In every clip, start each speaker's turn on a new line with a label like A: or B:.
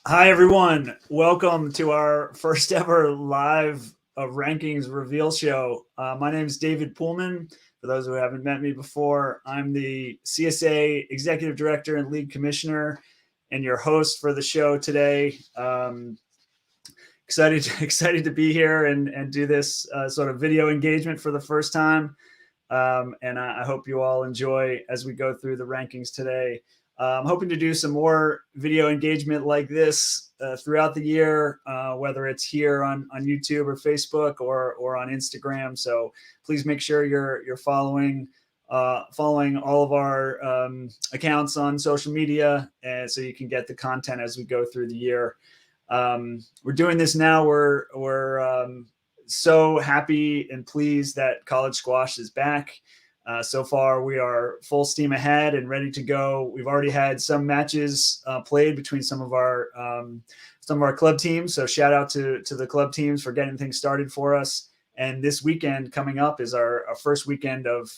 A: Hi, everyone. Welcome to our first ever live rankings reveal show. My name is David Poolman. For those who haven't met me before, I'm the CSA Executive Director and League Commissioner and your host for the show today. Excited to be here and do this sort of video engagement for the first time. And I hope you all enjoy as we go through the rankings today. I'm hoping to do some more video engagement like this throughout the year, whether it's here on YouTube or Facebook or on Instagram. So please make sure you're following all of our accounts on social media, and so you can get the content as we go through the year. We're doing this now. We're so happy and pleased that college squash is back. So far, we are full steam ahead and ready to go. We've already had some matches played between some of our club teams. So shout out to the club teams for getting things started for us. And this weekend coming up is our first weekend of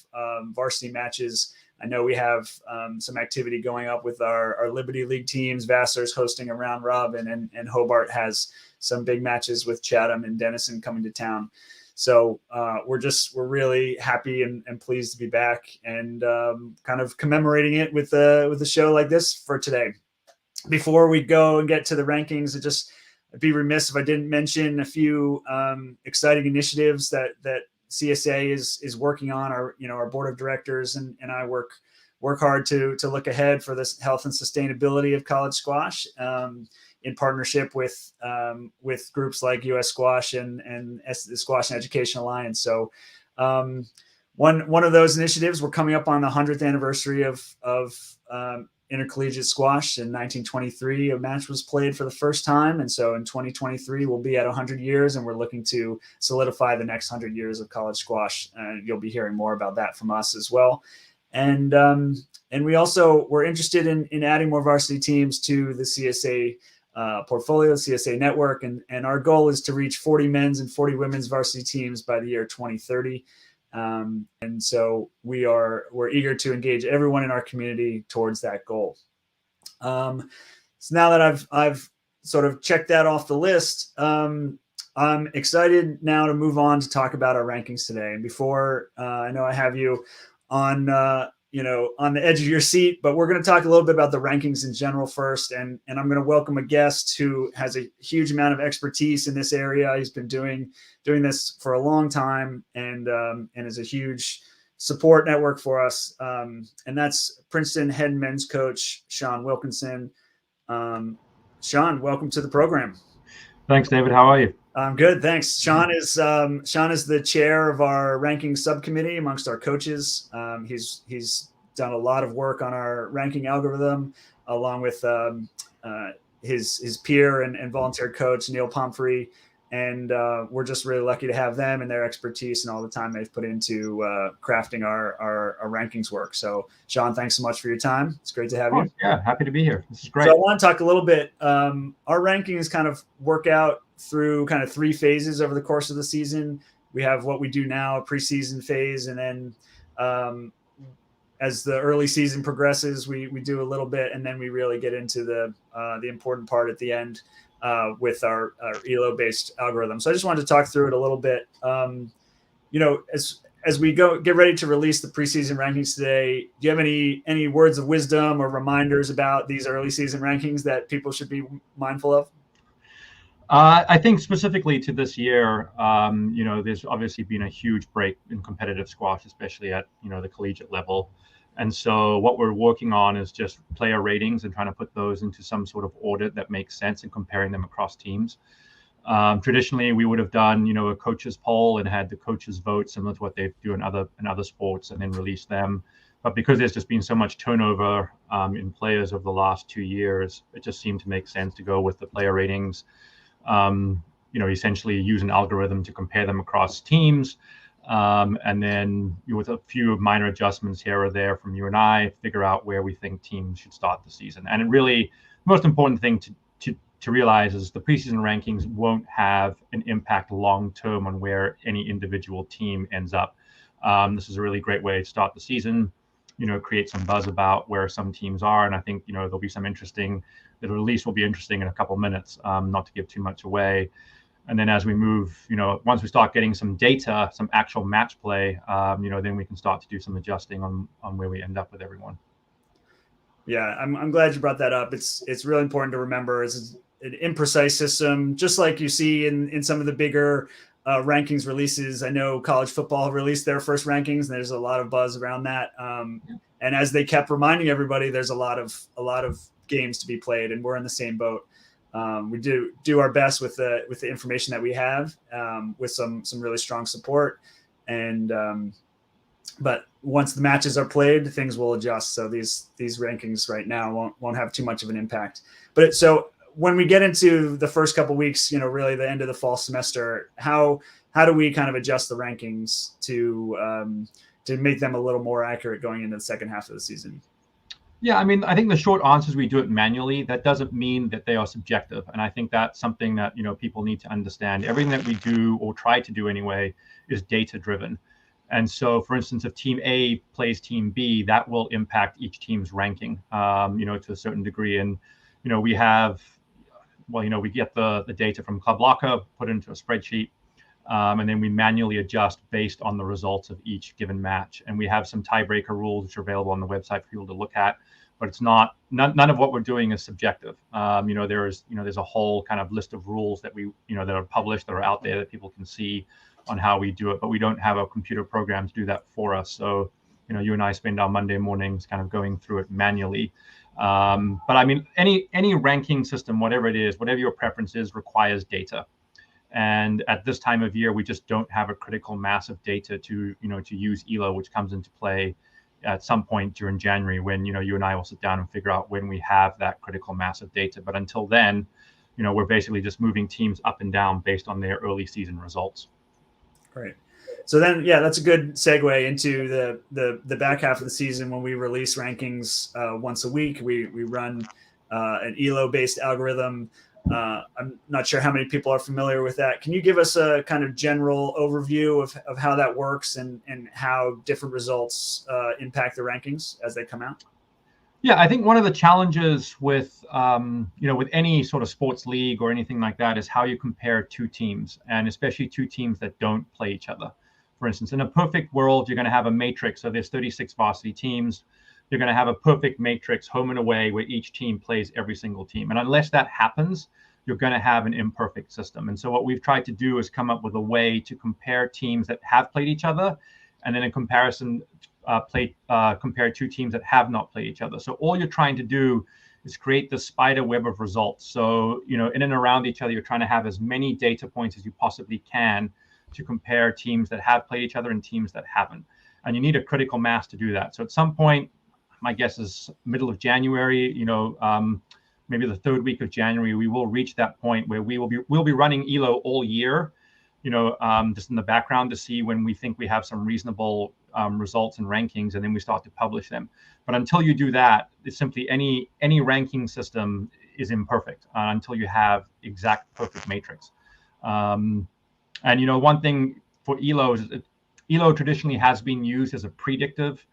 A: varsity matches. I know we have some activity going up with our Liberty League teams. Vassar's hosting a round robin, and Hobart has some big matches with Chatham and Denison coming to town. So we're really happy and pleased to be back and kind of commemorating it with a show like this for today. Before we go and get to the rankings, I'd be remiss if I didn't mention a few exciting initiatives that CSA is working on. Our board of directors and I work hard to look ahead for this health and sustainability of college squash, in partnership with groups like US Squash and the Squash and Education Alliance. So one of those initiatives, we're coming up on the 100th anniversary of intercollegiate squash. In 1923, a match was played for the first time. And so in 2023, we'll be at 100 years, and we're looking to solidify the next 100 years of college squash. And you'll be hearing more about that from us as well. And we're interested in adding more varsity teams to the CSA portfolio, CSA network. And our goal is to reach 40 men's and 40 women's varsity teams by the year 2030. And so we're eager to engage everyone in our community towards that goal. So now that I've sort of checked that off the list, I'm excited now to move on to talk about our rankings today. And before I know I have you on on the edge of your seat, but we're going to talk a little bit about the rankings in general first. And I'm going to welcome a guest who has a huge amount of expertise in this area. He's been doing this for a long time and is a huge support network for us. And that's Princeton head men's coach, Sean Wilkinson. Sean, welcome to the program.
B: Thanks, David. How are you?
A: I'm good, thanks. Sean is the chair of our ranking subcommittee amongst our coaches. He's done a lot of work on our ranking algorithm, along with his peer and volunteer coach Neil Pomfrey, and we're just really lucky to have them and their expertise and all the time they've put into crafting our rankings work. So, Sean, thanks so much for your time. It's great to have you.
B: Yeah, happy to be here. This is great.
A: So I want to talk a little bit. Our rankings kind of work out through kind of three phases over the course of the season. We have what we do now, a preseason phase, and then as the early season progresses, we do a little bit, and then we really get into the important part at the end with our ELO-based algorithm. So I just wanted to talk through it a little bit. As we get ready to release the preseason rankings today, do you have any words of wisdom or reminders about these early season rankings that people should be mindful of?
B: I think specifically to this year, there's obviously been a huge break in competitive squash, especially at the collegiate level. And so what we're working on is just player ratings and trying to put those into some sort of order that makes sense and comparing them across teams. Traditionally, we would have done, a coaches poll and had the coaches vote similar to what they do in other sports and then release them. But because there's just been so much turnover in players over the last 2 years, it just seemed to make sense to go with the player ratings. Essentially use an algorithm to compare them across teams. And then with a few minor adjustments here or there from you and I, figure out where we think teams should start the season. And it really, the most important thing to realize is the preseason rankings won't have an impact long-term on where any individual team ends up. This is a really great way to start the season. create some buzz about where some teams are. And I think, there'll be some the release will be interesting in a couple minutes, not to give too much away. And then as we move, once we start getting some data, some actual match play, then we can start to do some adjusting on where we end up with everyone.
A: Yeah, I'm glad you brought that up. It's really important to remember it's an imprecise system, just like you see in some of the bigger rankings releases. I know college football released their first rankings, and there's a lot of buzz around that. And as they kept reminding everybody, there's a lot of games to be played, and we're in the same boat. We do our best with the information that we have, with some really strong support, and but once the matches are played, things will adjust. So these rankings right now won't have too much of an impact. But so when we get into the first couple of weeks, really the end of the fall semester, how do we kind of adjust the rankings to make them a little more accurate going into the second half of the season?
B: Yeah, I mean, I think the short answer is we do it manually. That doesn't mean that they are subjective. And I think that's something that, people need to understand. Everything that we do, or try to do anyway, is data driven. And so, for instance, if team A plays team B, that will impact each team's ranking, to a certain degree. And, we have, we get the data from Club Locker, put into a spreadsheet, and then we manually adjust based on the results of each given match. And we have some tiebreaker rules which are available on the website for people to look at. But it's none of what we're doing is subjective. There's a whole kind of list of rules that that are published, that are out there, that people can see on how we do it, but we don't have a computer program to do that for us. So, you and I spend our Monday mornings kind of going through it manually. But I mean, any ranking system, whatever it is, whatever your preference is, requires data. And at this time of year, we just don't have a critical mass of data to use ELO, which comes into play at some point during January, when, you and I will sit down and figure out when we have that critical mass of data. But until then, we're basically just moving teams up and down based on their early season results.
A: Right. So then, yeah, that's a good segue into the back half of the season, when we release rankings once a week. We run an ELO based algorithm. I'm not sure how many people are familiar with that. Can you give us a kind of general overview of how that works, and how different results impact the rankings as they come out?
B: Yeah, I think one of the challenges with with any sort of sports league or anything like that is how you compare two teams, and especially two teams that don't play each other. For instance, in a perfect world, you're going to have a matrix. So there's 36 varsity teams. You're going to have a perfect matrix, home and away, where each team plays every single team. And unless that happens, you're going to have an imperfect system. And so what we've tried to do is come up with a way to compare teams that have played each other, and then in comparison, compare two teams that have not played each other. So all you're trying to do is create the spider web of results. So, in and around each other, you're trying to have as many data points as you possibly can to compare teams that have played each other and teams that haven't. And you need a critical mass to do that. So at some point, my guess is middle of January, maybe the third week of January, we will reach that point where we'll be running ELO all year, just in the background, to see when we think we have some reasonable results and rankings, and then we start to publish them. But until you do that, it's simply any ranking system is imperfect until you have exact perfect matrix. And one thing for ELO is ELO traditionally has been used as a predictive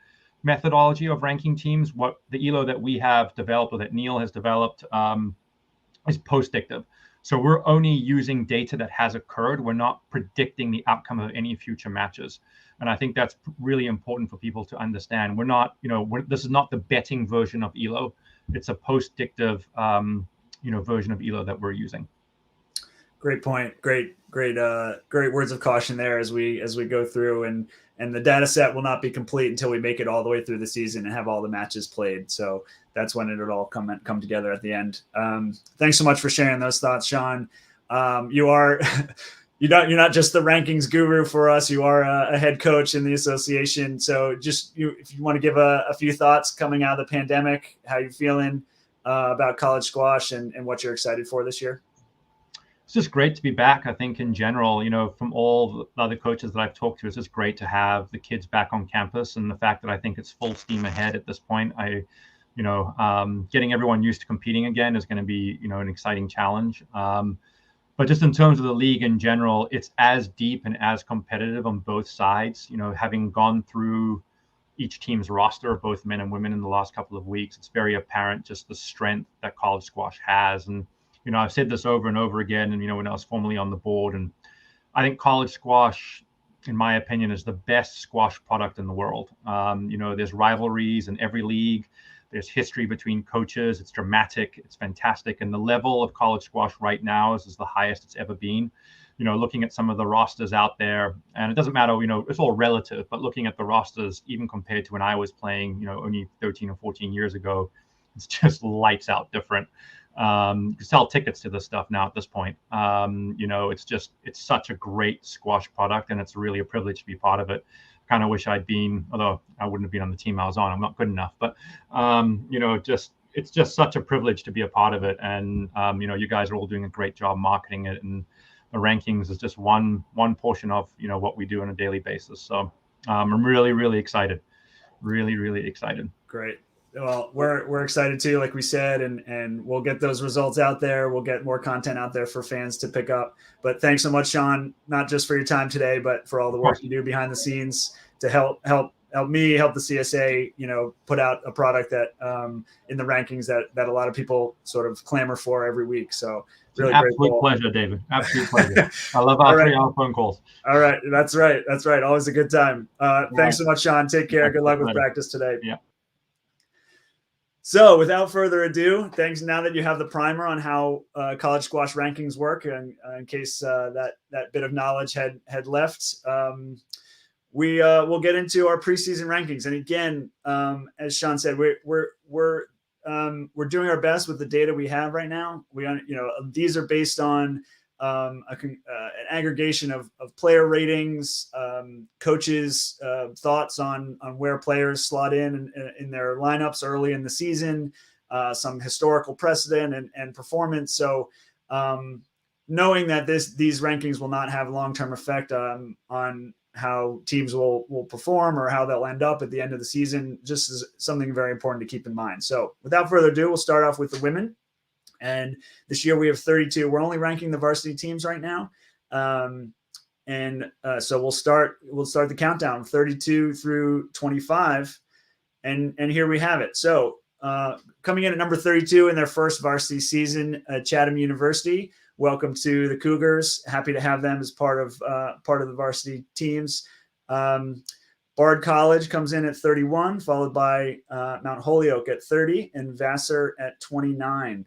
B: methodology of ranking teams. What the ELO that we have developed, or that Neil has developed, is postdictive. So we're only using data that has occurred. We're not predicting the outcome of any future matches. And I think that's really important for people to understand. We're not, this is not the betting version of ELO. It's a postdictive, version of ELO that we're using.
A: Great point. Great words of caution there as we go through, and the data set will not be complete until we make it all the way through the season and have all the matches played. So that's when it'll all come together at the end. Thanks so much for sharing those thoughts, Sean. You're not just the rankings guru for us. You are a head coach in the association. So if you want to give a few thoughts coming out of the pandemic, how you're feeling about college squash, and what you're excited for this year.
B: It's just great to be back. I think in general, from all the other coaches that I've talked to, it's just great to have the kids back on campus, and the fact that I think it's full steam ahead at this point. Getting everyone used to competing again is going to be, an exciting challenge. But just in terms of the league in general, it's as deep and as competitive on both sides. Having gone through, each team's roster, both men and women, in the last couple of weeks, it's very apparent just the strength that college squash has. And, I've said this over and over again, and, when I was formerly on the board, and I think college squash, in my opinion, is the best squash product in the world. There's rivalries in every league. There's history between coaches. It's dramatic. It's fantastic. And the level of college squash right now is the highest it's ever been. Looking at some of the rosters out there, and it doesn't matter, it's all relative, but looking at the rosters, even compared to when I was playing, only 13 or 14 years ago, it's just lights out different. You can sell tickets to this stuff now at this point. It's such a great squash product, and it's really a privilege to be part of it. Kind of wish I'd been, although I wouldn't have been on the team I was on. I'm not good enough, but it's just such a privilege to be a part of it. And you guys are all doing a great job marketing it, and the rankings is just one portion of what we do on a daily basis. So I'm really, really excited. Really, really excited.
A: Great. Well, we're excited too, like we said, and we'll get those results out there. We'll get more content out there for fans to pick up. But thanks so much, Sean, not just for your time today, but for all the work you do behind the scenes to help me, help the CSA, put out a product that in the rankings that a lot of people sort of clamor for every week. So really
B: absolute pleasure, David. Absolute pleasure. I love our 3-hour phone calls.
A: All right. That's right. Always a good time. Thanks so much, Sean. Take care. Good luck with practice today.
B: Yeah.
A: So without further ado, thanks. Now that you have the primer on how college squash rankings work, and in case that bit of knowledge had left, we'll get into our preseason rankings. And again, as Sean said, we're doing our best with the data we have right now. These are based on an aggregation of player ratings, coaches' thoughts on where players slot in their lineups early in the season, some historical precedent and performance. So knowing that these rankings will not have long-term effect on how teams will perform or how they'll end up at the end of the season, just is something very important to keep in mind. So without further ado, we'll start off with the women. And this year we have 32. We're only ranking the varsity teams right now. So we'll start the countdown 32 through 25. And here we have it. So coming in at number 32 in their first varsity season, Chatham University. Welcome to the Cougars. Happy to have them as part of the varsity teams. Bard College comes in at 31, followed by Mount Holyoke at 30 and Vassar at 29.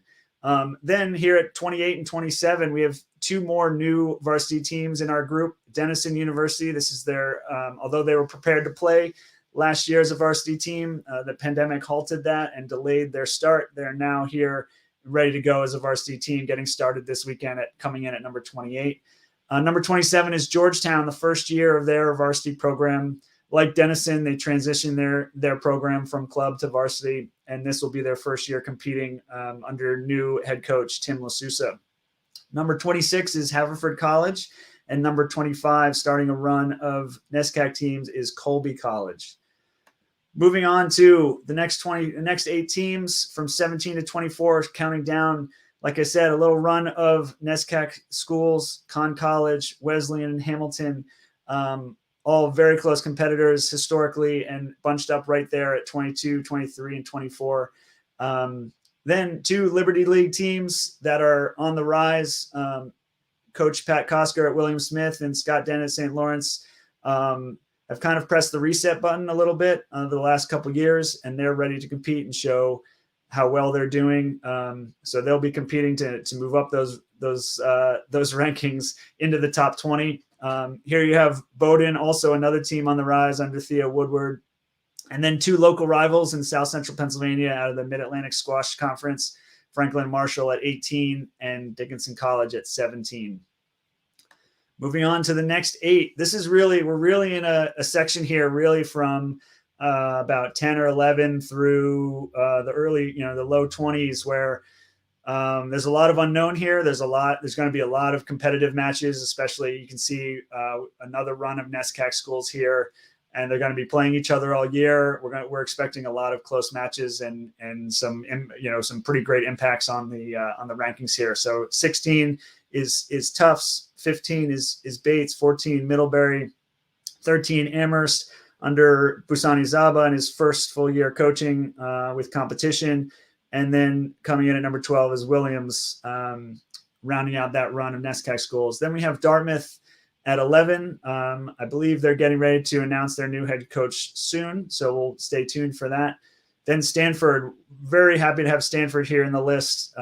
A: Then here at 28 and 27, we have two more new varsity teams in our group. Denison University, this is their, although they were prepared to play last year as a varsity team, the pandemic halted that and delayed their start. They're now here ready to go as a varsity team, getting started this weekend coming in at number 28. Number 27 is Georgetown, the first year of their varsity program. Like Denison, they transitioned their program from club to varsity, and this will be their first year competing under new head coach Tim LaSousa. Number 26 is Haverford College, and number 25, starting a run of NESCAC teams, is Colby College. Moving on to the next 8 teams from 17 to 24, counting down, like I said, a little run of NESCAC schools, Conn College, Wesleyan, and Hamilton, all very close competitors historically and bunched up right there at 22, 23, and 24. Then 2 Liberty League teams that are on the rise, Coach Pat Kosker at William Smith and Scott Dent at St. Lawrence, have kind of pressed the reset button a little bit over the last couple of years, and they're ready to compete and show how well they're doing. So they'll be competing to move up those rankings into the top 20. Here you have Bowdoin, also another team on the rise under Theo Woodward. And then 2 local rivals in South Central Pennsylvania out of the Mid-Atlantic Squash Conference, Franklin Marshall at 18 and Dickinson College at 17. Moving on to the next 8. We're really in a section here, really from about 10 or 11 through the early, the low 20s, where there's a lot of unknown here. There's going to be a lot of competitive matches, especially you can see another run of NESCAC schools here, and they're going to be playing each other all year. We're expecting a lot of close matches and some pretty great impacts on the rankings here. So 16 is Tufts, 15 is Bates, 14 Middlebury, 13 Amherst, under Busani Zaba in his first full year coaching with competition. And then coming in at number 12 is Williams, rounding out that run of NESCAC schools. Then we have Dartmouth at 11. I believe they're getting ready to announce their new head coach soon, so we'll stay tuned for that. Then Stanford, very happy to have Stanford here in the list.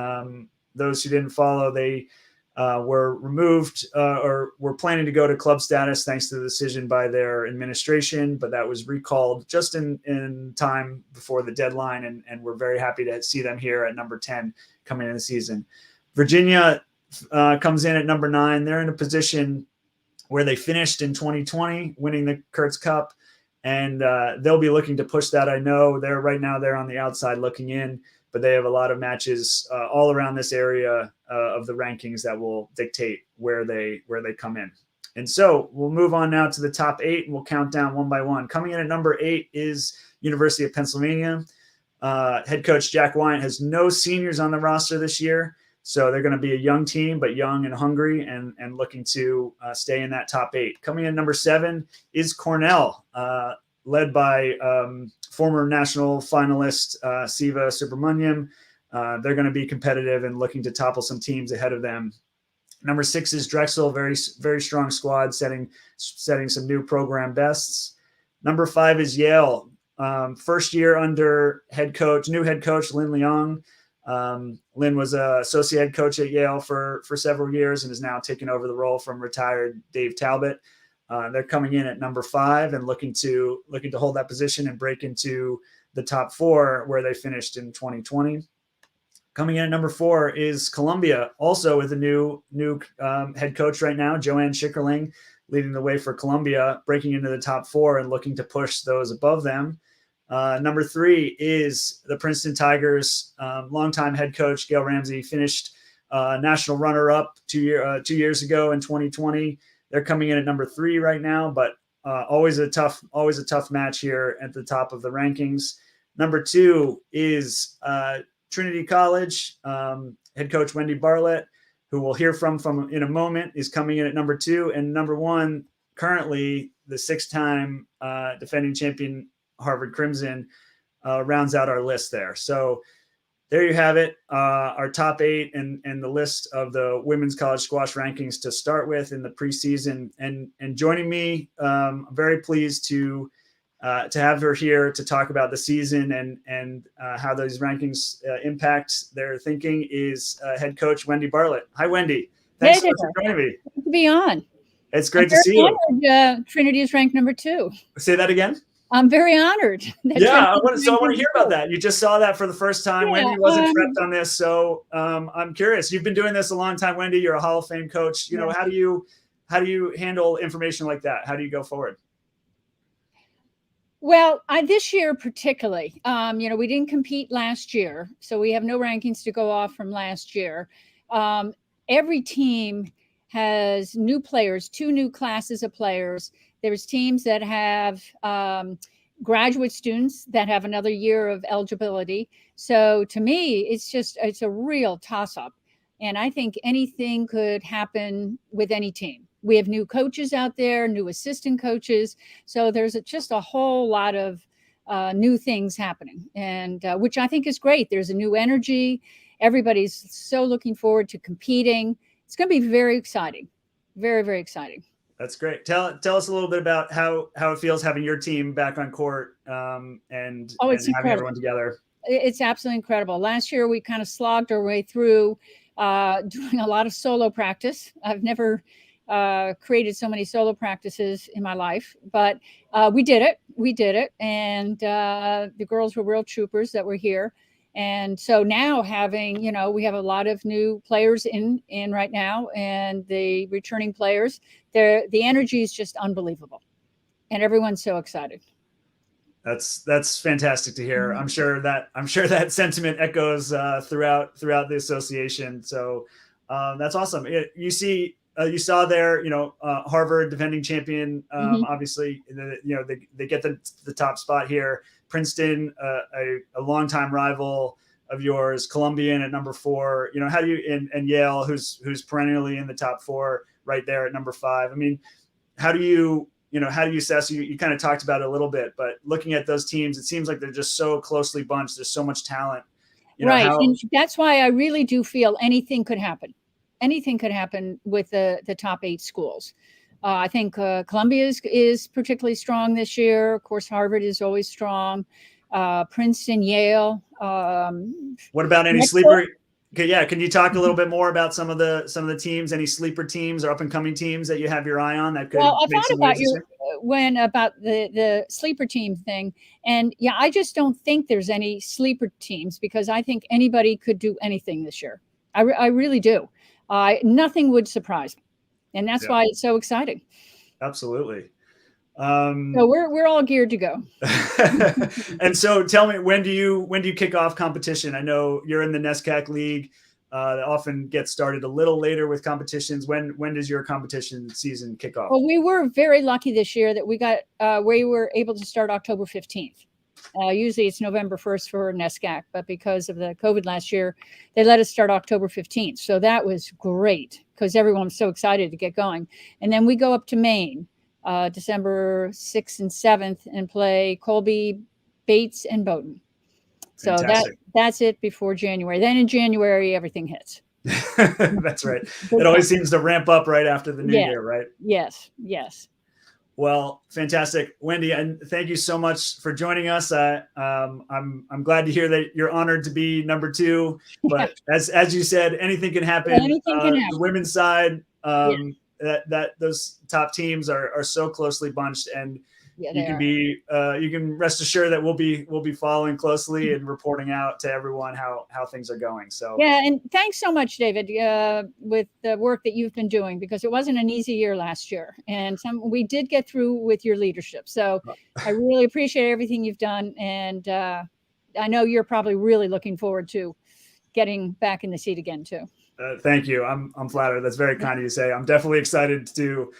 A: Those who didn't follow, they were removed or were planning to go to club status thanks to the decision by their administration, but that was recalled just in time before the deadline, and we're very happy to see them here at number 10 coming into the season. Virginia comes in at number 9. They're in a position where they finished in 2020, winning the Kurtz Cup, and they'll be looking to push that. I know they're on the outside looking in, but they have a lot of matches all around this area of the rankings that will dictate where they come in. And so we'll move on now to the top 8, and we'll count down one by one. Coming in at number 8 is University of Pennsylvania. Head coach Jack Wyant has no seniors on the roster this year, so they're going to be a young team, but young and hungry, and looking to stay in that top 8. Coming in number 7 is Cornell, led by former national finalist Siva Subramaniam. They're going to be competitive and looking to topple some teams ahead of them. Number 6 is Drexel, very, very strong squad, setting some new program bests. Number 5 is Yale, first year under new head coach Lin Leong. Lin was an associate head coach at Yale for several years and is now taking over the role from retired Dave Talbot. They're coming in at number 5 and looking to hold that position and break into the top 4 where they finished in 2020. Coming in at number 4 is Columbia, also with a new head coach right now, Joanne Schickerling, leading the way for Columbia, breaking into the top 4 and looking to push those above them. Number 3 is the Princeton Tigers. Longtime head coach Gail Ramsey finished national runner-up 2 years ago in 2020. They're coming in at number 3 right now, but always a tough match here at the top of the rankings. Number 2 is Trinity College. Head coach Wendy Bartlett, who we'll hear from in a moment, is coming in at number 2. And number 1, currently the 6-time defending champion Harvard Crimson, rounds out our list there. So there you have it, our top 8 and the list of the women's college squash rankings to start with in the preseason. And joining me, I'm very pleased to have her here to talk about the season and how those rankings impact their thinking is head coach Wendy Bartlett. Hi, Wendy. Thanks so much for joining me.
C: Good to be on.
A: It's great to see you.
C: Honored, Trinity is ranked number 2.
A: Say that again.
C: I'm very honored.
A: Yeah, I want to hear about that. You just saw that for the first time. Yeah, Wendy wasn't prepped on this, so I'm curious. You've been doing this a long time, Wendy. You're a Hall of Fame coach. You know, how do you handle information like that? How do you go forward?
C: Well, this year particularly, we didn't compete last year, so we have no rankings to go off from last year. Every team has new players, 2 new classes of players. There's teams that have graduate students that have another year of eligibility. So to me, it's a real toss-up. And I think anything could happen with any team. We have new coaches out there, new assistant coaches. So there's just a whole lot of new things happening, and which I think is great. There's a new energy. Everybody's so looking forward to competing. It's going to be very exciting. Very, very exciting.
A: That's great. Tell us a little bit about how it feels having your team back on court and having everyone together.
C: It's absolutely incredible. Last year, we kind of slogged our way through doing a lot of solo practice. I've never created so many solo practices in my life, but we did it. And the girls were real troopers that were here. And so now we have a lot of new players in right now, and the returning players, the energy is just unbelievable, and everyone's so excited.
A: That's fantastic to hear. I'm sure that sentiment echoes throughout the association. So that's awesome. You saw there, Harvard defending champion. Obviously, they get the top spot here. Princeton, a longtime rival of yours, Columbian at number 4. How do you and Yale, who's perennially in the top 4, right there at number 5. I mean, how do you how do you assess? You kind of talked about it a little bit, but looking at those teams, it seems like they're just so closely bunched. There's so much talent.
C: Right. And that's why I really do feel anything could happen. Anything could happen with the top 8 schools. I think Columbia is particularly strong this year. Of course, Harvard is always strong. Princeton, Yale.
A: What about any sleeper? Okay, yeah. Can you talk a little bit more about some of the teams, any sleeper teams or up and coming teams that you have your eye on that could?
C: Well, I thought about the sleeper team thing, and yeah, I just don't think there's any sleeper teams because I think anybody could do anything this year. I really do. Nothing would surprise me, and that's why it's so exciting.
A: Absolutely.
C: So we're all geared to go.
A: And so tell me, when do you kick off competition? I know you're in the NESCAC league. That often gets started a little later with competitions. When does your competition season kick off?
C: Well, we were very lucky this year that we were able to start October 15th. Usually it's November 1st for NESCAC, but because of the COVID last year, they let us start October 15th. So that was great because everyone was so excited to get going. And then we go up to Maine, December 6th and 7th, and play Colby, Bates, and Bowdoin. So that's it before January. Then in January, everything hits.
A: That's right. It always seems to ramp up right after the new year, right?
C: Yes.
A: Well, fantastic, Wendy, and thank you so much for joining us. I'm glad to hear that you're honored to be number 2. But as you said, anything can happen.
C: Anything can happen.
A: The women's side, that those top teams are so closely bunched, and you can rest assured that we'll be following closely and reporting out to everyone how things are going. So
C: and thanks so much, David, with the work that you've been doing, because it wasn't an easy year last year, and we did get through with your leadership. So I really appreciate everything you've done, and I know you're probably really looking forward to getting back in the seat again too.
A: Thank you. I'm flattered. That's very kind of you to say. I'm definitely excited to,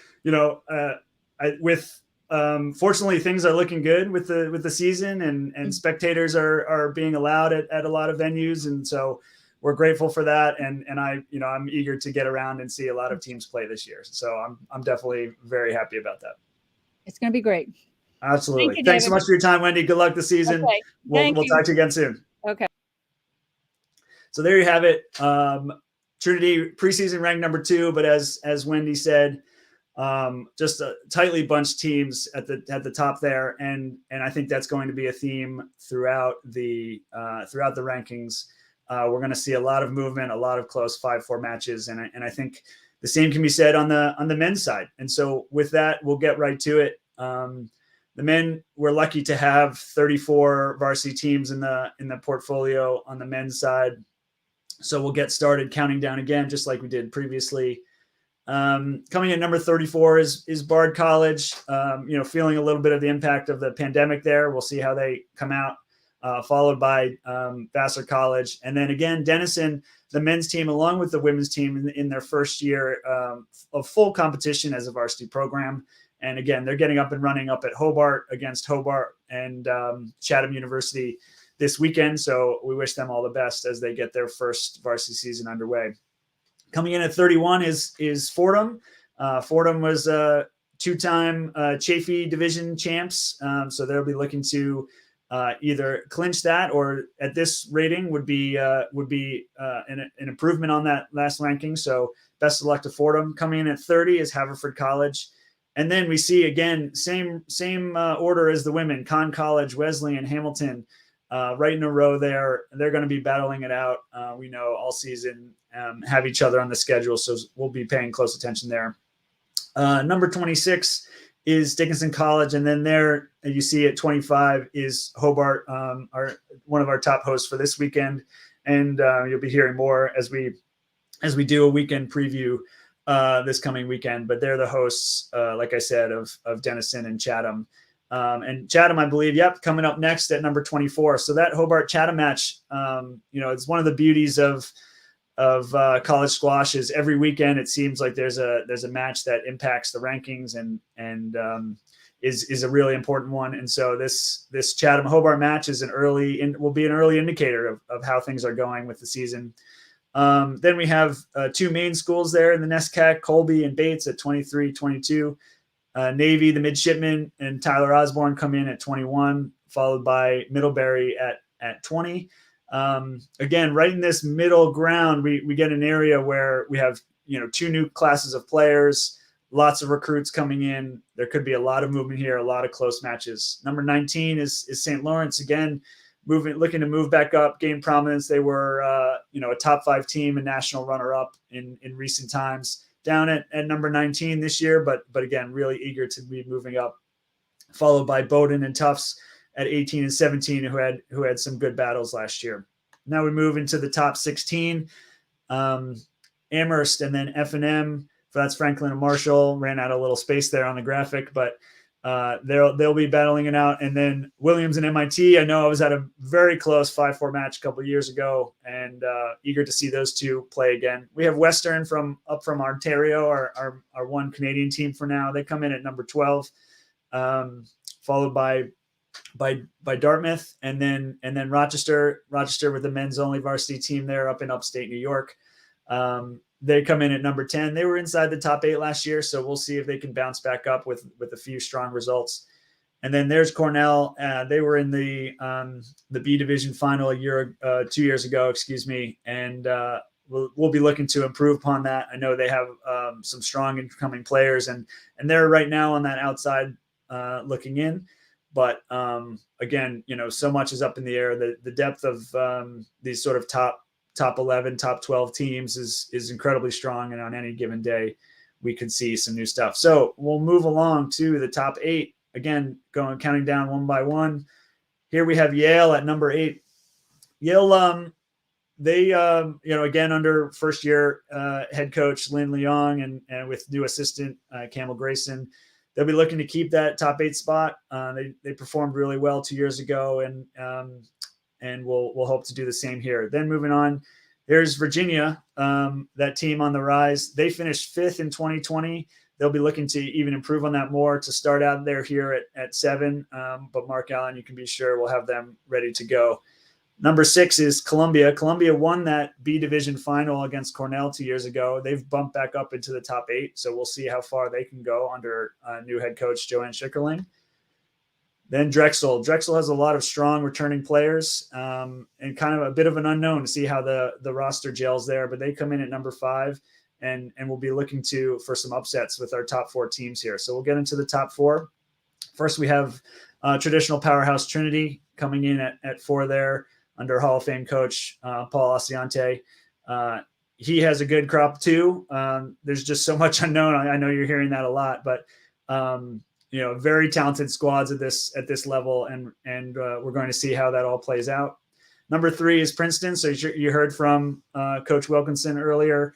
A: fortunately, things are looking good with the season, and spectators are being allowed at a lot of venues, and so we're grateful for that. And I'm eager to get around and see a lot of teams play this year. So I'm definitely very happy about that.
C: It's going to be great.
A: Absolutely. Thanks so much for your time, Wendy. Good luck this season.
C: Okay.
A: We'll talk to you again soon.
C: Okay.
A: So there you have it. Trinity preseason ranked number 2, but as Wendy said, just a tightly bunched teams at the top there, and I think that's going to be a theme throughout the rankings. We're going to see a lot of movement, a lot of close 5-4 matches, and I think the same can be said on the men's side. And so with that, we'll get right to it. The men, we're lucky to have 34 varsity teams in the portfolio on the men's side. So we'll get started counting down again, just like we did previously. Coming in number 34 is Bard College. Feeling a little bit of the impact of the pandemic there. We'll see how they come out. Followed by Vassar College, and then again Denison, the men's team, along with the women's team in their first year of full competition as a varsity program. And again, they're getting up and running up at Hobart against Hobart and Chatham University this weekend. So we wish them all the best as they get their first varsity season underway. Coming in at 31 is Fordham. Fordham was 2-time Chafee Division champs. So they'll be looking to either clinch that, or at this rating would be an improvement on that last ranking. So best of luck to Fordham. Coming in at 30 is Haverford College. And then we see again, same order as the women, Conn College, Wesleyan, Hamilton, right in a row there. They're going to be battling it out. We know all season, have each other on the schedule. So we'll be paying close attention there. Number 26 is Dickinson College. And then there you see at 25 is Hobart, one of our top hosts for this weekend. And you'll be hearing more as we do a weekend preview this coming weekend. But they're the hosts, like I said, of Denison and Chatham. And Chatham, I believe, coming up next at number 24. So that Hobart Chatham match, it's one of the beauties of college squash is every weekend it seems like there's a match that impacts the rankings and is a really important one. And so this Chatham Hobart match is will be an early indicator of how things are going with the season. Then we have 2 main schools there in the NESCAC, Colby and Bates at 23, 22. Navy, the midshipmen, and Tyler Osborne come in at 21, followed by Middlebury at 20. Again, right in this middle ground, we get an area where we have, two new classes of players, lots of recruits coming in. There could be a lot of movement here, a lot of close matches. Number 19 is St. Lawrence, again, looking to move back up, gain prominence. They were, a top 5 team and national runner-up in recent times, down at number 19 this year, but again, really eager to be moving up, followed by Bowdoin and Tufts at 18 and 17, who had some good battles last year. Now we move into the top 16. Amherst and then F&M. That's Franklin and Marshall. Ran out a little space there on the graphic, but they'll be battling it out. And then Williams and MIT. I know I was at a very close 5-4 match a couple of years ago, and eager to see those two play again. We have Western from Ontario, our one Canadian team for now. They come in at number 12, followed by Dartmouth, and then Rochester with the men's only varsity team there up in upstate New York. They come in at number 10. They were inside the top 8 last year, so we'll see if they can bounce back up with a few strong results. And then there's Cornell. They were in the B division final 2 years ago, and we'll be looking to improve upon that. I know they have some strong incoming players, and they're right now on that outside looking in. But again, so much is up in the air. The depth of these sort of top 11, top 12 teams is incredibly strong. And on any given day, we could see some new stuff. So we'll move along to the top 8. Again, counting down one by one. Here we have Yale at number 8. Yale, they, again, under first year head coach Lynn Leong and with new assistant Campbell Grayson, they'll be looking to keep that top 8 spot. They performed really well 2 years ago, and we'll hope to do the same here. Then moving on, there's Virginia, that team on the rise. They finished 5th in 2020. They'll be looking to even improve on that more to start out there here at 7. But Mark Allen, you can be sure we'll have them ready to go. Number 6 is Columbia. Columbia won that B division final against Cornell 2 years ago. They've bumped back up into the top 8, so we'll see how far they can go under new head coach Joanne Schickerling. Then Drexel. Drexel has a lot of strong returning players, and kind of a bit of an unknown to see how the roster gels there, but they come in at number 5, and we'll be looking for some upsets with our top 4 teams here. So we'll get into the top 4. First, we have traditional powerhouse Trinity coming in at 4 there, under Hall of Fame coach Paul Asiante. He has a good crop too. There's just so much unknown. I know you're hearing that a lot, but very talented squads at this level, and we're going to see how that all plays out. Number 3 is Princeton. So you heard from Coach Wilkinson earlier.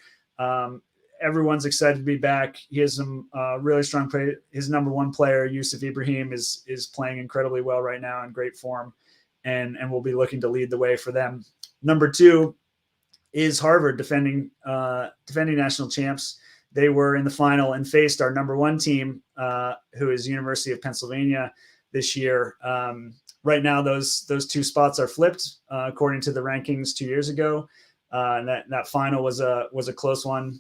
A: Everyone's excited to be back. He has some really strong play. His number 1 player, Yusuf Ibrahim, is playing incredibly well right now, in great form. And we'll be looking to lead the way for them. Number 2 is Harvard, defending national champs. They were in the final and faced our number 1 team, who is University of Pennsylvania this year. Right now, those 2 spots are flipped according to the rankings 2 years ago. And that final was a close one,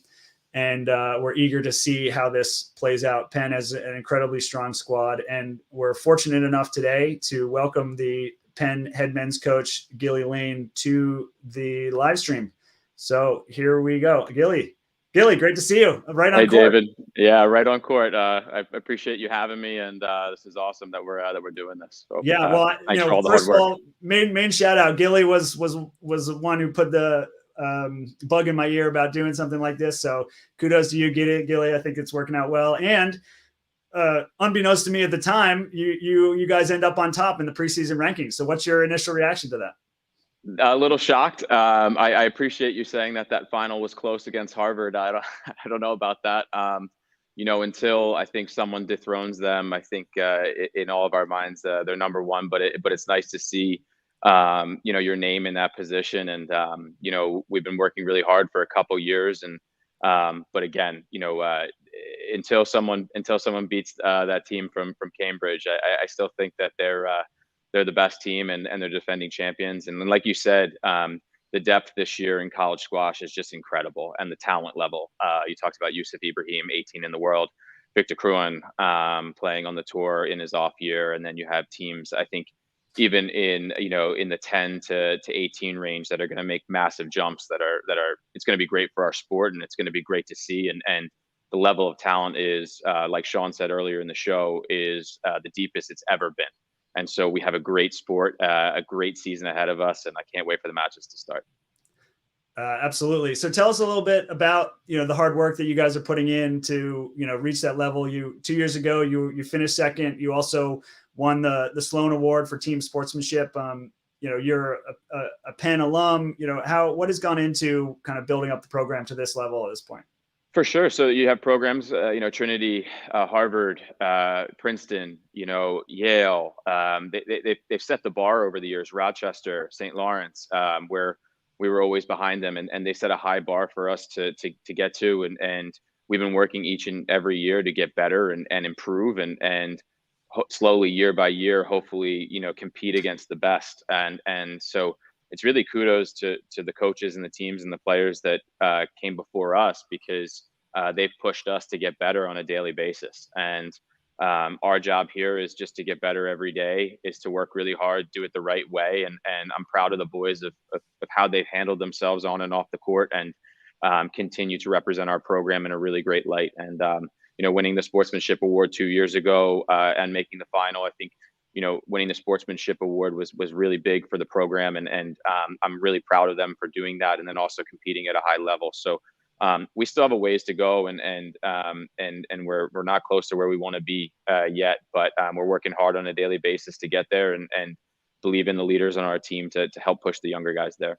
A: and we're eager to see how this plays out. Penn has an incredibly strong squad, and we're fortunate enough today to welcome the Penn head men's coach Gilly Lane to the live stream. So here we go. Gilly, great to see you. Right on court.
D: Hey, David. Yeah, right on court. I appreciate you having me, and this is awesome that we're doing this. So,
A: yeah, well,
D: thanks for all the
A: first
D: hard
A: of
D: work.
A: all, main shout out. Gilly was the one who put the bug in my ear about doing something like this. So kudos to you, Gilly. I think it's working out well. And unbeknownst to me at the time, you guys end up on top in the preseason rankings. So what's your initial reaction to that?
D: A little shocked. I appreciate you saying that final was close against Harvard. I don't know about that. Until I think someone dethrones them, I think in all of our minds they're number 1. But it's nice to see your name in that position, and we've been working really hard for a couple years, and but again, until someone beats that team from Cambridge, I still think that they're the best team, and they're defending champions. And then, like you said, the depth this year in college squash is just incredible, and the talent level. You talked about Yusuf Ibrahim, 18 in the world. Victor Crouan playing on the tour in his off year, and then you have teams, I think, even in in the 10 to 18 range that are going to make massive jumps that are it's going to be great for our sport, and it's going to be great to see. And the level of talent is, like Sean said earlier in the show, is the deepest it's ever been. And so we have a great sport, a great season ahead of us, and I can't wait for the matches to start.
A: Absolutely. So tell us a little bit about the hard work that you guys are putting in to reach that level. 2 years ago you finished second. You also won the Sloan Award for team sportsmanship. You're a Penn alum. What has gone into kind of building up the program to this level at this point?
D: For sure. So you have programs, Trinity, Harvard, Princeton, Yale. They've set the bar over the years. Rochester, St. Lawrence, where we were always behind them, and they set a high bar for us to get to. And we've been working each and every year to get better and improve and slowly, year by year, hopefully, compete against the best. And so it's really kudos to the coaches and the teams and the players that came before us, because they've pushed us to get better on a daily basis. And our job here is just to get better every day, is to work really hard, do it the right way. And I'm proud of the boys of how they've handled themselves on and off the court, and continue to represent our program in a really great light. And, winning the sportsmanship award 2 years ago and making the final, I think, winning the sportsmanship award was really big for the program. And I'm really proud of them for doing that. And then also competing at a high level. So we still have a ways to go, and we're not close to where we want to be yet, but we're working hard on a daily basis to get there, and believe in the leaders on our team to help push the younger guys there.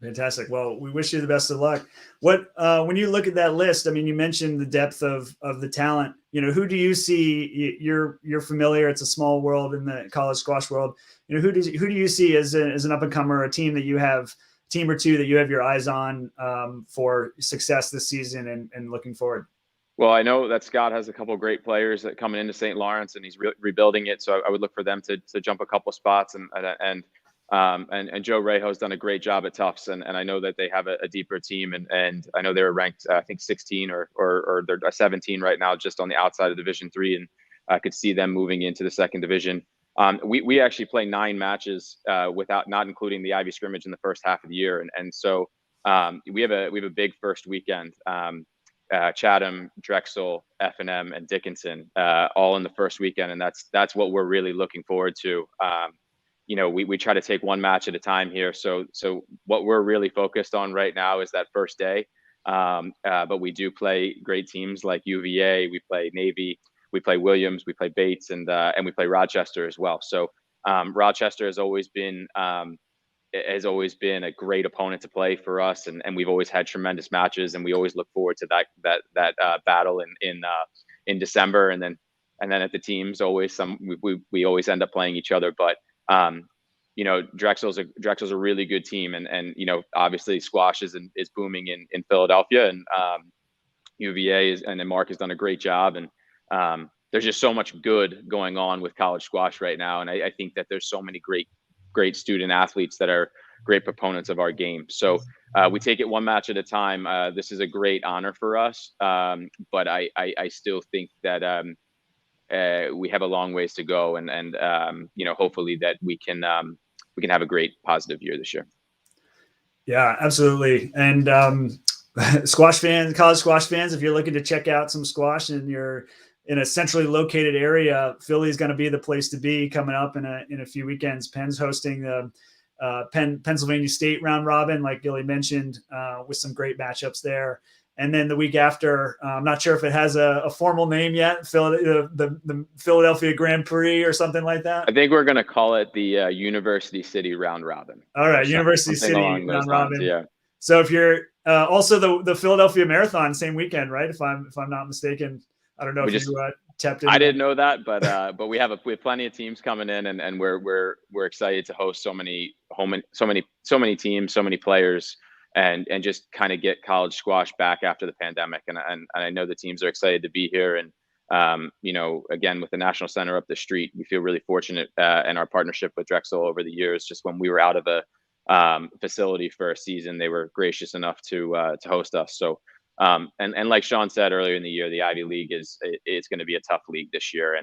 A: Fantastic. Well, we wish you the best of luck. When you look at that list, I mean, you mentioned the depth of the talent. Who do you see? You're familiar. It's a small world in the college squash world. Who do you see as an up and comer, a team or two that you have your eyes on for success this season and looking forward?
D: Well, I know that Scott has a couple of great players that coming into St. Lawrence, and he's rebuilding it. So I would look for them to jump a couple spots, and Joe Rejo's done a great job at Tufts, and I know that they have a deeper team, and I know they were ranked, I think 16 or they're 17 right now, just on the outside of Division III, and I could see them moving into the second division. We actually play 9 matches not including the Ivy scrimmage in the first half of the year, and so we have a big first weekend. Chatham, Drexel, F&M, and Dickinson, all in the first weekend, and that's what we're really looking forward to. We try to take one match at a time here. So what we're really focused on right now is that first day. But we do play great teams like UVA. We play Navy. We play Williams. We play Bates, and we play Rochester as well. So Rochester has always been a great opponent to play for us, and we've always had tremendous matches, and we always look forward to that battle in December, and then at the teams always we always end up playing each other. But Drexel's a really good team, and obviously squash is booming in Philadelphia, and UVA and then Mark has done a great job, and there's just so much good going on with college squash right now, and I think that there's so many great student athletes that are great proponents of our game. So we take it one match at a time. This is a great honor for us, but I still think that we have a long ways to go, and hopefully that we can have a great positive year this year.
A: Yeah, absolutely. And college squash fans, if you're looking to check out some squash and you're in a centrally located area, Philly is going to be the place to be coming up in a few weekends. Penn's hosting the Pennsylvania State round robin, like Gilly mentioned, with some great matchups there. And then the week after, I'm not sure if it has a formal name yet, the Philadelphia Grand Prix or something like that.
D: I think we're going to call it the University City round robin.
A: All right, University City round robin.
D: Yeah.
A: So if you're also the Philadelphia Marathon, same weekend, right? If I'm not mistaken. I don't know if you tapped in.
D: I didn't know that, but we have plenty of teams coming in, and we're excited to host so many teams, so many players, and just kind of get college squash back after the pandemic. And I know the teams are excited to be here. And again, with the National Center up the street, we feel really fortunate in our partnership with Drexel over the years. Just when we were out of a facility for a season, they were gracious enough to host us. So And like Sean said earlier in the year, the Ivy League it's going to be a tough league this year.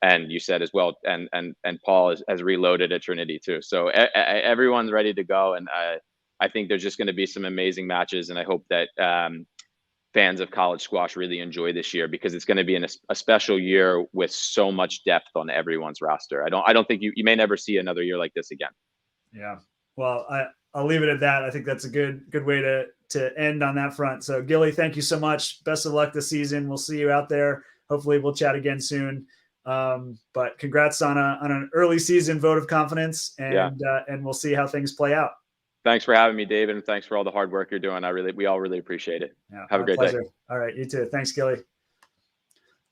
D: And you said as well, and Paul has reloaded at Trinity too. So everyone's ready to go, and I think there's just going to be some amazing matches, and I hope that fans of college squash really enjoy this year, because it's going to be a special year with so much depth on everyone's roster. I don't think you may never see another year like this again.
A: Yeah. Well, I'll leave it at that. I think that's a good way to end on that front. So Gilly, thank you so much. Best of luck this season. We'll see you out there. Hopefully we'll chat again soon. But congrats on an early season vote of confidence, and we'll see how things play out.
D: Thanks for having me, David, and thanks for all the hard work you're doing. We all really appreciate it.
A: Yeah,
D: have a great
A: pleasure.
D: day.
A: All right, you too. Thanks, Gilly.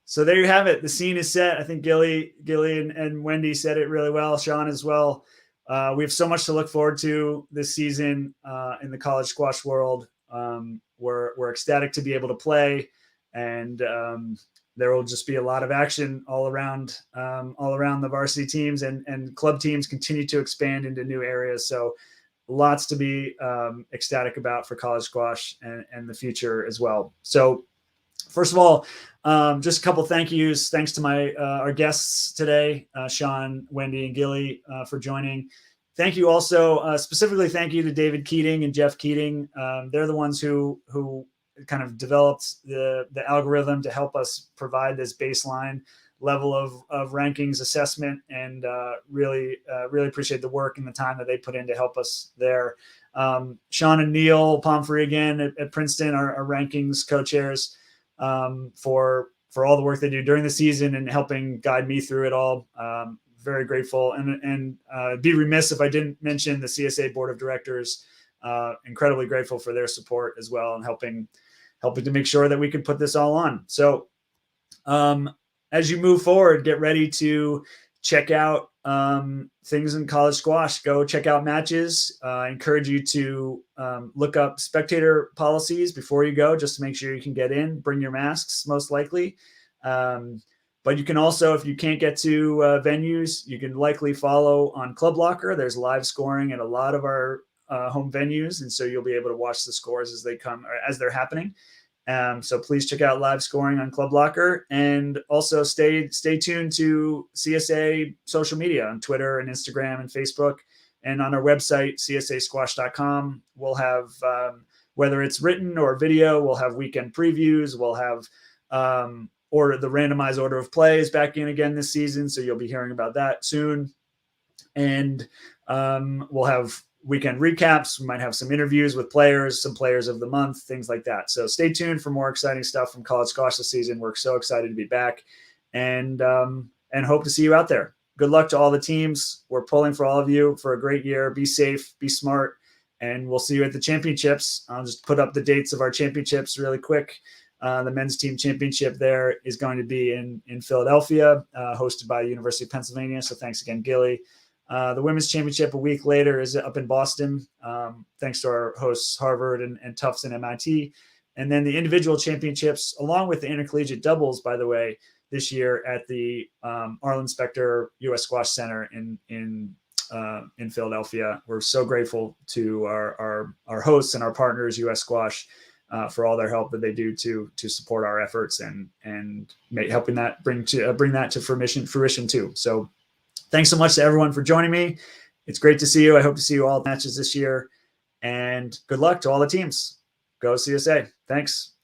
A: So there you have it. The scene is set. I think Gilly and Wendy said it really well. Sean as well. We have so much to look forward to this season in the college squash world. We're ecstatic to be able to play, and there will just be a lot of action all around the varsity teams, and club teams continue to expand into new areas. So lots to be ecstatic about for college squash and the future as well. So first of all, just a couple of thank yous. Thanks to our guests today, Sean, Wendy, and Gilly for joining. Thank you also, specifically thank you to David Keating and Jeff Keating. They're the ones who kind of developed the algorithm to help us provide this baseline level of rankings assessment, and really appreciate the work and the time that they put in to help us there. Sean and Neil Pomfrey again at Princeton, our rankings co-chairs, for all the work they do during the season and helping guide me through it all. Very grateful, and be remiss if I didn't mention the CSA board of directors. Incredibly grateful for their support as well, and helping to make sure that we could put this all on. So as you move forward, get ready to check out things in college squash. Go check out matches. I encourage you to look up spectator policies before you go, just to make sure you can get in. Bring your masks, most likely. But you can also, if you can't get to venues, you can likely follow on Club Locker. There's live scoring at a lot of our home venues, and so you'll be able to watch the scores as they come, or as they're happening. So please check out live scoring on Club Locker, and also stay tuned to CSA social media on Twitter and Instagram and Facebook, and on our website, csasquash.com. We'll have, whether it's written or video, we'll have weekend previews. We'll have or the randomized order of play is back in again this season, so you'll be hearing about that soon. And we'll have weekend recaps. We might have some interviews with players, some players of the month, things like that. So stay tuned for more exciting stuff from college squash this season. We're so excited to be back, and hope to see you out there. Good luck to all the teams. We're pulling for all of you for a great year. Be safe, be smart, and we'll see you at the championships. I'll just put up the dates of our championships really quick. The men's team championship there is going to be in Philadelphia, hosted by University of Pennsylvania. So thanks again, Gilly. The women's championship a week later is up in Boston, thanks to our hosts, Harvard and Tufts and MIT. And then the individual championships, along with the intercollegiate doubles, by the way, this year at the Arlen Specter U.S. Squash Center in Philadelphia. We're so grateful to our hosts and our partners, U.S. Squash, for all their help that they do to support our efforts and helping that bring that to fruition too. So thanks so much to everyone for joining me. It's great to see you. I hope to see you all at matches this year, and good luck to all the teams. Go CSA. Thanks.